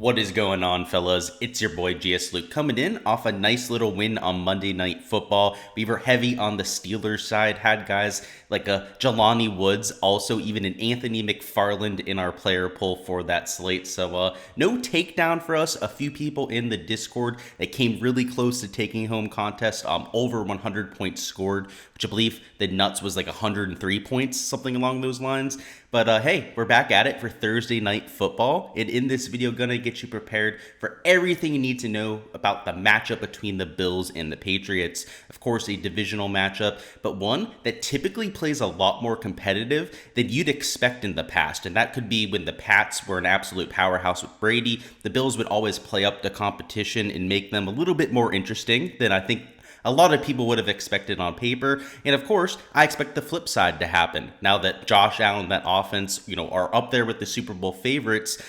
What is going on, fellas? It's your boy Gsluke coming in off a nice little win on Monday Night Football. We were heavy on the Steelers side, had guys like a Jelani Woods, also even an Anthony McFarland in our player pool for that slate. So no takedown for us. A few people in the Discord that came really close to taking home contest. Over 100 points scored, which I believe the nuts was like 103 points, something along those lines. But hey, we're back at it for Thursday Night Football. And in this video, gonna get you prepared for everything you need to know about the matchup between the Bills and the Patriots. Of course, a divisional matchup, but one that typically plays a lot more competitive than you'd expect in the past. And that could be when the Pats were an absolute powerhouse with Brady. The Bills would always play up the competition and make them a little bit more interesting than I think a lot of people would have expected on paper. And of course, I expect the flip side to happen. Now that Josh Allen, that offense, are up there with the Super Bowl favorites,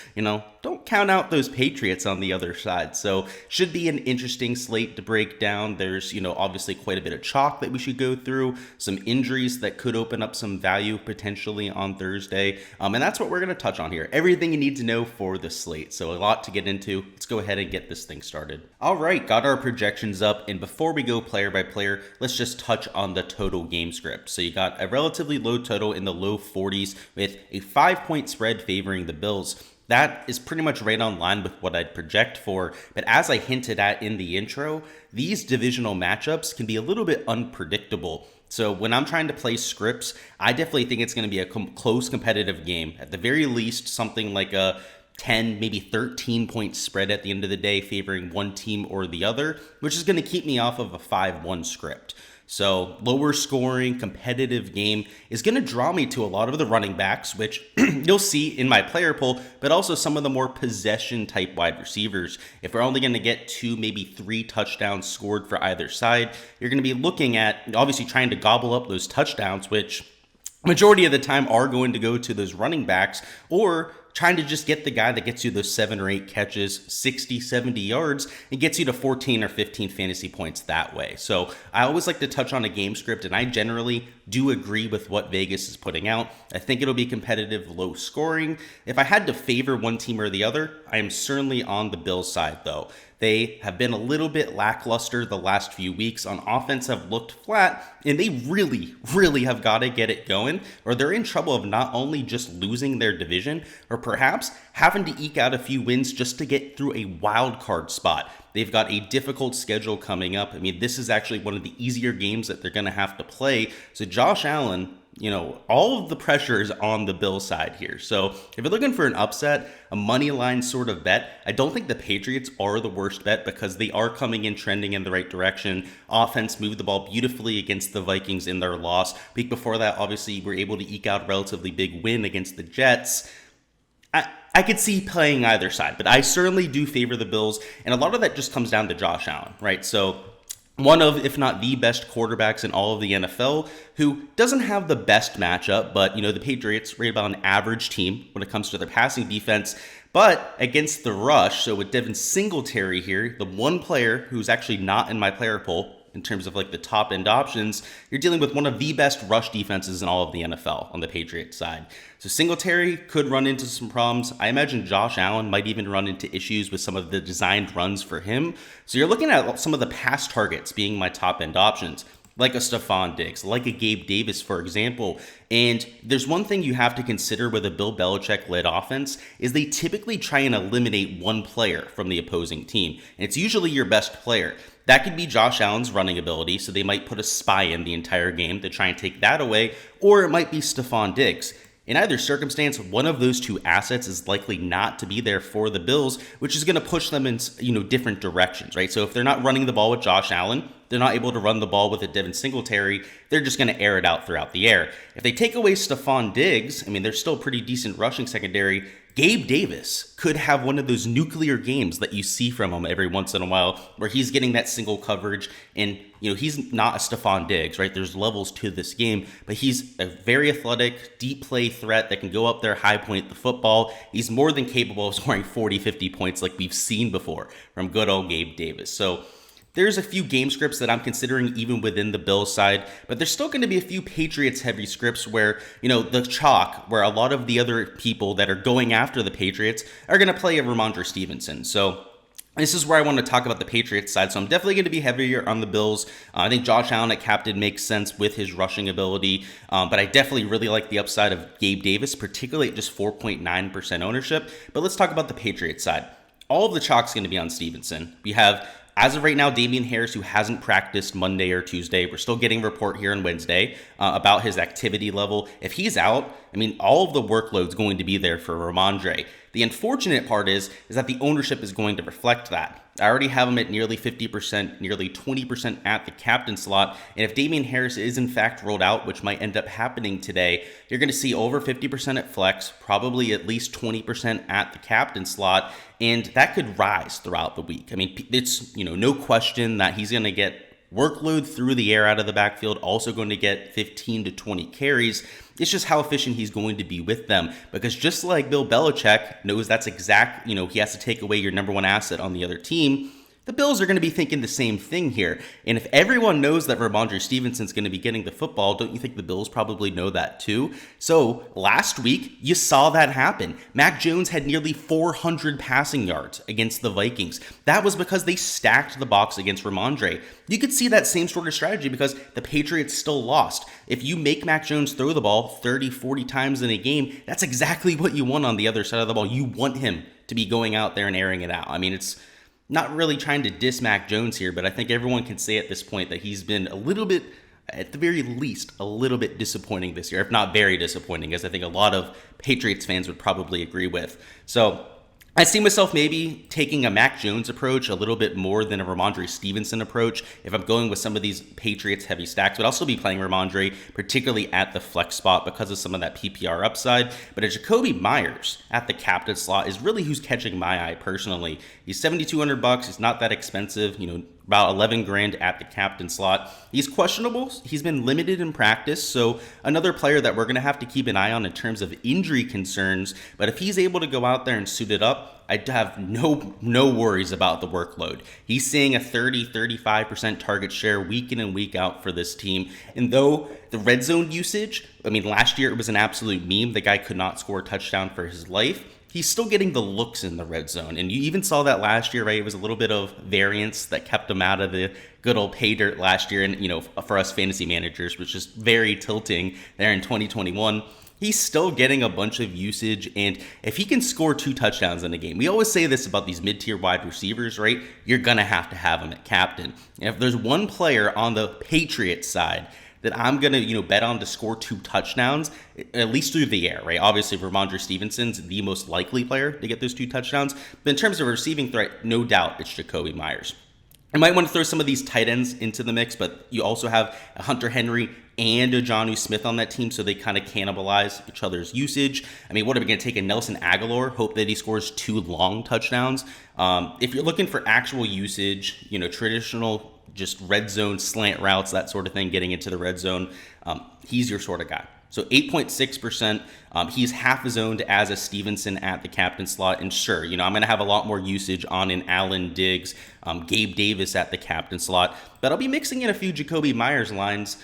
don't count out those Patriots on the other side. So should be an interesting slate to break down. There's, obviously quite a bit of chalk that we should go through, some injuries that could open up some value potentially on Thursday. And that's what we're going to touch on here. Everything you need to know for the slate. So a lot to get into. Let's go ahead and get this thing started. All right, got our projections up. And before we go player by player, let's just touch on the total game script. So you got a relatively low total in the low 40s with a 5-point spread favoring the Bills. That is pretty much right on line with what I'd project for. But as I hinted at in the intro, these divisional matchups can be a little bit unpredictable. So when I'm trying to play scripts, I definitely think it's going to be a close competitive game. At the very least, something like a 10, maybe 13 point spread at the end of the day favoring one team or the other, which is going to keep me off of a 5-1 script. So lower scoring, competitive game is going to draw me to a lot of the running backs, which you'll see in my player pool, but also some of the more possession type wide receivers. If we're only going to get 2, maybe 3 touchdowns scored for either side, you're going to be looking at obviously trying to gobble up those touchdowns, which majority of the time are going to go to those running backs, or trying to just get the guy that gets you those 7 or 8 catches, 60, 70 yards, and gets you to 14 or 15 fantasy points that way. So I always like to touch on a game script, and I generally do agree with what Vegas is putting out. I think it'll be competitive, low scoring. If I had to favor one team or the other, I am certainly on the Bills side, though. They have been a little bit lackluster the last few weeks. On offense have looked flat, and they really, really have got to get it going, or they're in trouble of not only just losing their division, or perhaps having to eke out a few wins just to get through a wild card spot. They've got a difficult schedule coming up. I mean, this is actually one of the easier games that they're going to have to play. So Josh Allen, all of the pressure is on the Bills side here. So if you're looking for an upset, a money line sort of bet, I don't think the Patriots are the worst bet because they are coming in trending in the right direction. Offense moved the ball beautifully against the Vikings in their loss. Week before that, obviously, were able to eke out a relatively big win against the Jets. I could see playing either side, but I certainly do favor the Bills, and a lot of that just comes down to Josh Allen, right? So one of, if not the best quarterbacks in all of the NFL, who doesn't have the best matchup, but, the Patriots are about an average team when it comes to their passing defense, but against the rush, so with Devin Singletary here, the one player who's actually not in my player pool, in terms of like the top end options, you're dealing with one of the best rush defenses in all of the NFL on the Patriots side. So Singletary could run into some problems. I imagine Josh Allen might even run into issues with some of the designed runs for him. So you're looking at some of the pass targets being my top end options, like a Stephon Diggs, like a Gabe Davis, for example. And there's one thing you have to consider with a Bill Belichick-led offense is they typically try and eliminate one player from the opposing team. And it's usually your best player. That could be Josh Allen's running ability, so they might put a spy in the entire game to try and take that away, or it might be Stephon Diggs. In either circumstance, one of those two assets is likely not to be there for the Bills, which is going to push them in, different directions, right? So if they're not running the ball with Josh Allen, they're not able to run the ball with a Devin Singletary, they're just going to air it out throughout the air. If they take away Stephon Diggs, they're still pretty decent rushing secondary. Gabe Davis could have one of those nuclear games that you see from him every once in a while where he's getting that single coverage and, he's not a Stephon Diggs, right? There's levels to this game, but he's a very athletic, deep play threat that can go up there, high point the football. He's more than capable of scoring 40, 50 points like we've seen before from good old Gabe Davis. So There's a few game scripts that I'm considering even within the Bills side, but there's still going to be a few Patriots heavy scripts where, the chalk, where a lot of the other people that are going after the Patriots are going to play a Ramondre Stevenson. So this is where I want to talk about the Patriots side. So I'm definitely going to be heavier on the Bills. I think Josh Allen at captain makes sense with his rushing ability, but I definitely really like the upside of Gabe Davis, particularly at just 4.9% ownership. But let's talk about the Patriots side. All of the chalk's going to be on Stevenson. We have, as of right now, Damian Harris, who hasn't practiced Monday or Tuesday. We're still getting a report here on Wednesday about his activity level. If he's out, all of the workload's going to be there for Ramondre. The unfortunate part is that the ownership is going to reflect that. I already have him at nearly 50%, nearly 20% at the captain slot. And if Damian Harris is in fact rolled out, which might end up happening today, you're going to see over 50% at flex, probably at least 20% at the captain slot. And that could rise throughout the week. It's, no question that he's going to get workload through the air out of the backfield, also going to get 15 to 20 carries. It's just how efficient he's going to be with them, because just like Bill Belichick knows that's exact, he has to take away your number one asset on the other team, the Bills are going to be thinking the same thing here. And if everyone knows that Ramondre Stevenson's going to be getting the football, don't you think the Bills probably know that too? So last week, you saw that happen. Mac Jones had nearly 400 passing yards against the Vikings. That was because they stacked the box against Ramondre. You could see that same sort of strategy because the Patriots still lost. If you make Mac Jones throw the ball 30, 40 times in a game, that's exactly what you want on the other side of the ball. You want him to be going out there and airing it out. It's not really trying to diss Mac Jones here, but I think everyone can say at this point that he's been a little bit, at the very least, a little bit disappointing this year, if not very disappointing, as I think a lot of Patriots fans would probably agree with. So I see myself maybe taking a Mac Jones approach a little bit more than a Ramondre Stevenson approach if I'm going with some of these Patriots heavy stacks, but I'll still be playing Ramondre, particularly at the flex spot because of some of that PPR upside. But a Jacoby Myers at the captain slot is really who's catching my eye personally. He's $7,200. He's not that expensive, about 11 grand at the captain slot. He's questionable. He's been limited in practice, so another player that we're going to have to keep an eye on in terms of injury concerns. But if he's able to go out there and suit it up, I'd have no worries about the workload. He's seeing a 30-35% target share week in and week out for this team. And though the red zone usage, last year it was an absolute meme. The guy could not score a touchdown for his life. He's still getting the looks in the red zone. And you even saw that last year, right? It was a little bit of variance that kept him out of the good old pay dirt last year. And, for us fantasy managers, which is very tilting there in 2021. He's still getting a bunch of usage, and if he can score 2 touchdowns in a game, we always say this about these mid-tier wide receivers, right? You're going to have him at captain. And if there's one player on the Patriots side that I'm going to, bet on to score 2 touchdowns, at least through the air, right? Obviously, Ramondre Stevenson's the most likely player to get those 2 touchdowns, but in terms of receiving threat, no doubt it's Jacoby Myers. I might want to throw some of these tight ends into the mix, but you also have a Hunter Henry and a Jonnu Smith on that team, so they kind of cannibalize each other's usage. What are we going to take a Nelson Aguilar, hope that he scores 2 long touchdowns? If you're looking for actual usage, traditional just red zone slant routes, that sort of thing, getting into the red zone, he's your sort of guy. So 8.6%. He's half as owned as a Stevenson at the captain slot. And sure, I'm going to have a lot more usage on an Allen Diggs, Gabe Davis at the captain slot. But I'll be mixing in a few Jacoby Myers lines,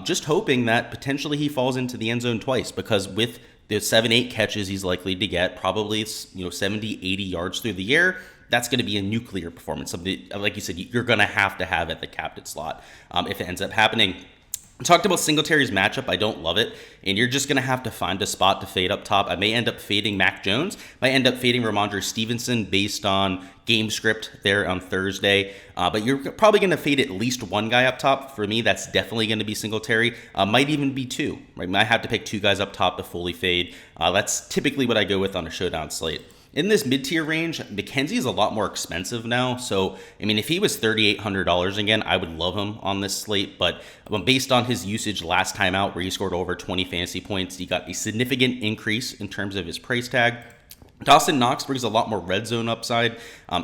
just hoping that potentially he falls into the end zone twice. Because with the 7-8 catches he's likely to get, probably 70, 80 yards through the air, that's going to be a nuclear performance. Something, like you said, you're going to have at the captain slot if it ends up happening. I talked about Singletary's matchup. I don't love it, and you're just going to have to find a spot to fade up top. I may end up fading Mac Jones. Might end up fading Ramondre Stevenson based on game script there on Thursday. But you're probably going to fade at least one guy up top. For me, that's definitely going to be Singletary. Might even be 2. Right? Might have to pick 2 guys up top to fully fade. That's typically what I go with on a showdown slate. In this mid-tier range, McKenzie is a lot more expensive now. So, if he was $3,800 again, I would love him on this slate. But based on his usage last time out, where he scored over 20 fantasy points, he got a significant increase in terms of his price tag. Dawson Knox brings a lot more red zone upside.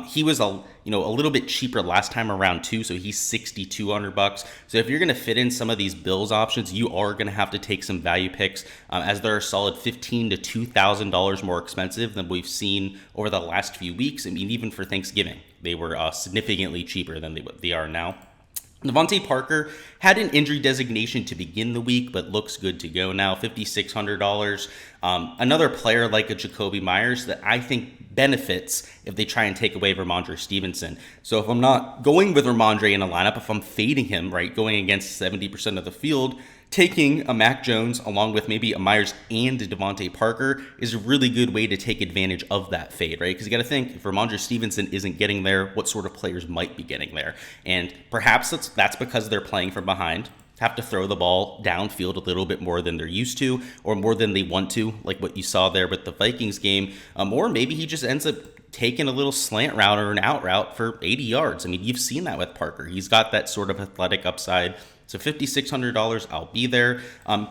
He was a little bit cheaper last time around too, so he's $6,200. So if you're going to fit in some of these Bills options, you are going to have to take some value picks, as they're a solid $1,500 to $2,000 more expensive than we've seen over the last few weeks. I mean, even for Thanksgiving, they were significantly cheaper than they are now. Devontae Parker had an injury designation to begin the week, but looks good to go now, $5,600. Another player like a Jacoby Myers that I think benefits if they try and take away Ramondre Stevenson. So if I'm not going with Ramondre in a lineup, if I'm fading him, right, going against 70% of the field, taking a Mac Jones along with maybe a Myers and a Devontae Parker is a really good way to take advantage of that fade, right? Because you got to think, if Ramondre Stevenson isn't getting there, what sort of players might be getting there? And perhaps that's because they're playing from behind, have to throw the ball downfield a little bit more than they're used to, or more than they want to, like what you saw there with the Vikings game. Or maybe he just ends up taking a little slant route or an out route for 80 yards. I mean, you've seen that with Parker. He's got that sort of athletic upside. So $5,600, I'll be there.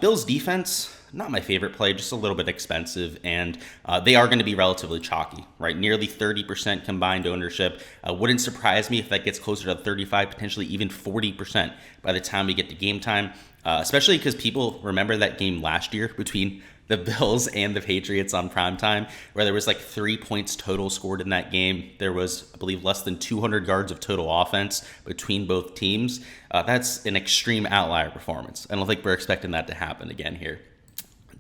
Bills defense, not my favorite play, just a little bit expensive, and they are going to be relatively chalky, right? Nearly 30% combined ownership. Wouldn't surprise me if that gets closer to 35, potentially even 40% by the time we get to game time, especially because people remember that game last year between the Bills and the Patriots on primetime, where there was like 3 points total scored in that game. There was, I believe, less than 200 yards of total offense between both teams. That's an extreme outlier performance. I don't think we're expecting that to happen again here.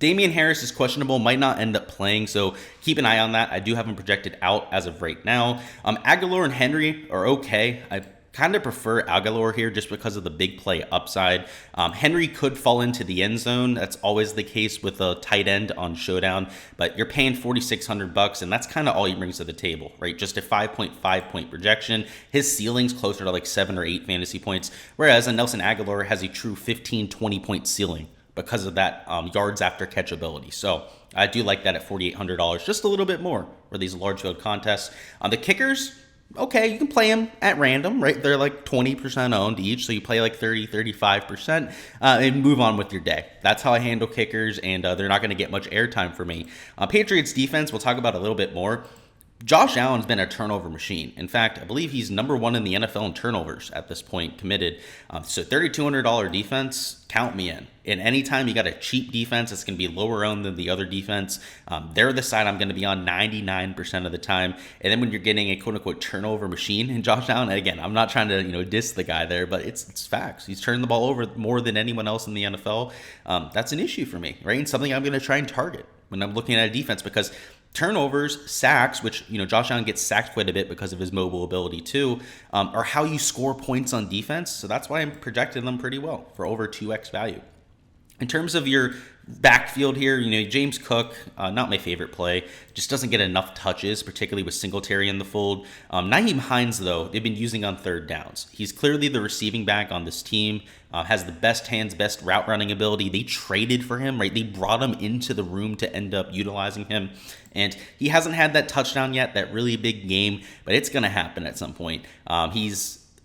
Damian Harris is questionable, might not end up playing, so keep an eye on that. I do have him projected out as of right now. Aguilar and Henry are okay. I kind of prefer Aguilar here just because of the big play upside. Henry could fall into the end zone. That's always the case with a tight end on Showdown, but you're paying $4,600, and that's kind of all he brings to the table, right? Just a 5.5 point projection. His ceiling's closer to like 7 or 8 fantasy points, whereas a Nelson Aguilar has a true 15, 20 point ceiling because of that yards after catch ability. So I do like that at $4,800, just a little bit more for these large field contests. The kickers, okay, you can play them at random, right? They're like 20% owned each, so you play like 30, 35% and move on with your day. That's how I handle kickers, and they're not going to get much airtime for me. Patriots defense, we'll talk about a little bit more. Josh Allen's been a turnover machine. In fact, I believe he's number 1 in the NFL in turnovers at this point, committed. So $3,200 defense, count me in. And anytime you got a cheap defense, it's going to be lower owned than the other defense. They're the side I'm going to be on 99% of the time. And then when you're getting a quote-unquote turnover machine in Josh Allen, again, I'm not trying to diss the guy there, but it's facts. He's turned the ball over more than anyone else in the NFL. That's an issue for me, right? And something I'm going to try and target when I'm looking at a defense, because turnovers, sacks, which Josh Allen gets sacked quite a bit because of his mobile ability too, are how you score points on defense. So that's why I'm projecting them pretty well for over 2x value. In terms of your backfield here, James Cook, not my favorite play, just doesn't get enough touches, particularly with Singletary in the fold. Nyheim Hines, though, they've been using on third downs. He's clearly the receiving back on this team, has the best hands, best route running ability. They traded for him, right? They brought him into the room to end up utilizing him. And he hasn't had that touchdown yet, that really big game, but it's going to happen at some point.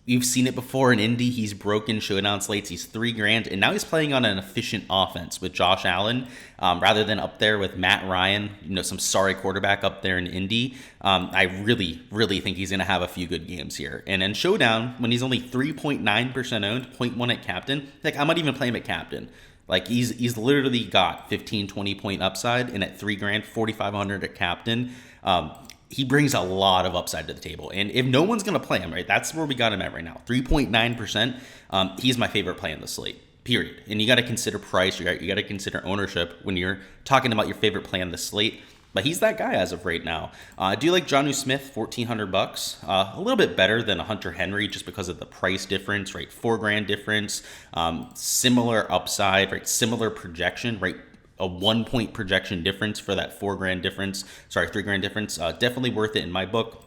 You've seen it before in Indy. He's broken Showdown slates. He's $3,000, and now he's playing on an efficient offense with Josh Allen, rather than up there with Matt Ryan, some sorry quarterback up there in Indy. I really, really think he's going to have a few good games here. And in Showdown, when he's only 3.9% owned, 0.1 at captain, I might even play him at captain. He's literally got 15, 20 point upside, and at $3,000, 4,500 at captain. He brings a lot of upside to the table. And if no one's going to play him, right, that's where we got him at right now. 3.9%. He's my favorite play in the slate, period. And you got to consider price. You got to consider ownership when you're talking about your favorite play on the slate. But he's that guy as of right now. I do like Jonnu Smith, $1,400. A little bit better than a Hunter Henry just because of the price difference, right? $4,000 difference. Similar upside, right? Similar projection, right? A 1 point projection difference for that $3,000 difference. Definitely worth it in my book.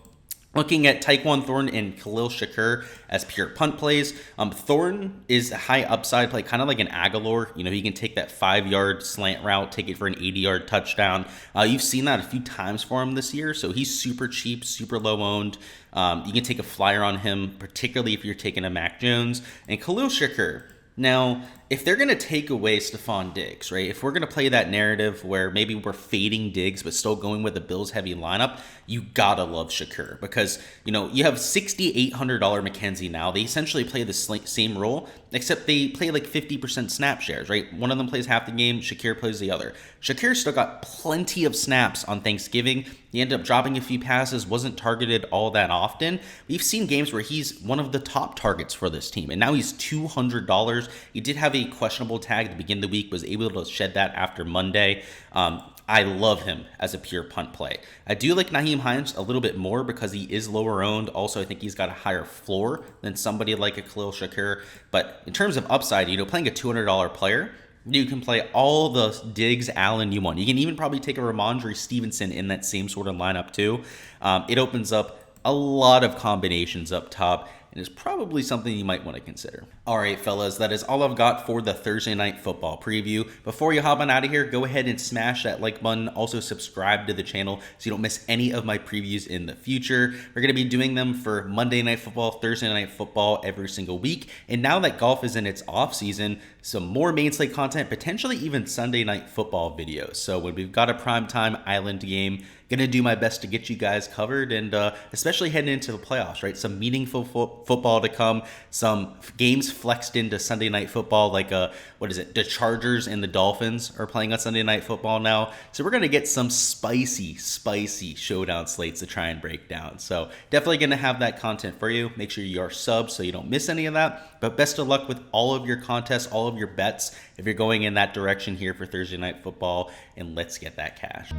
Looking at Tyquan Thornton and Khalil Shakur as pure punt plays. Thornton is a high upside play, kind of like an Aguilar. He can take that 5-yard slant route, take it for an 80-yard touchdown. You've seen that a few times for him this year, so he's super cheap, super low owned. You can take a flyer on him, particularly if you're taking a Mac Jones. And Khalil Shakur. Now, if they're going to take away Stephon Diggs, right? If we're going to play that narrative where maybe we're fading Diggs but still going with a Bills heavy lineup, you gotta love Shakur because, you have $6,800 McKenzie now. They essentially play the same role, except they play like 50% snap shares, right? One of them plays half the game, Shakir plays the other. Shakir still got plenty of snaps on Thanksgiving. He ended up dropping a few passes, wasn't targeted all that often. We've seen games where he's one of the top targets for this team, and now he's $200. He did have a questionable tag at the beginning of the week, was able to shed that after Monday. I love him as a pure punt play. I do like Nyheim Hines a little bit more because he is lower owned. Also, I think he's got a higher floor than somebody like a Khalil Shakir. But in terms of upside, playing a $200 player, you can play all the Diggs, Allen you want. You can even probably take a Ramondre Stevenson in that same sort of lineup too. It opens up a lot of combinations up top, and is probably something you might want to consider. All right, fellas, that is all I've got for the Thursday Night Football preview. Before you hop on out of here, go ahead and smash that like button. Also, subscribe to the channel so you don't miss any of my previews in the future. We're going to be doing them for Monday Night Football, Thursday Night Football every single week. And now that golf is in its off season, some more main slate content, potentially even Sunday Night Football videos. So when we've got a primetime island game, gonna do my best to get you guys covered, and especially heading into the playoffs, right? Some meaningful football to come, some games flexed into Sunday Night Football, like the Chargers and the Dolphins are playing on Sunday Night Football now. So we're gonna get some spicy showdown slates to try and break down. So definitely gonna have that content for you. Make sure you are subbed so you don't miss any of that. But best of luck with all of your contests, all of your bets, if you're going in that direction here for Thursday Night Football, and let's get that cash.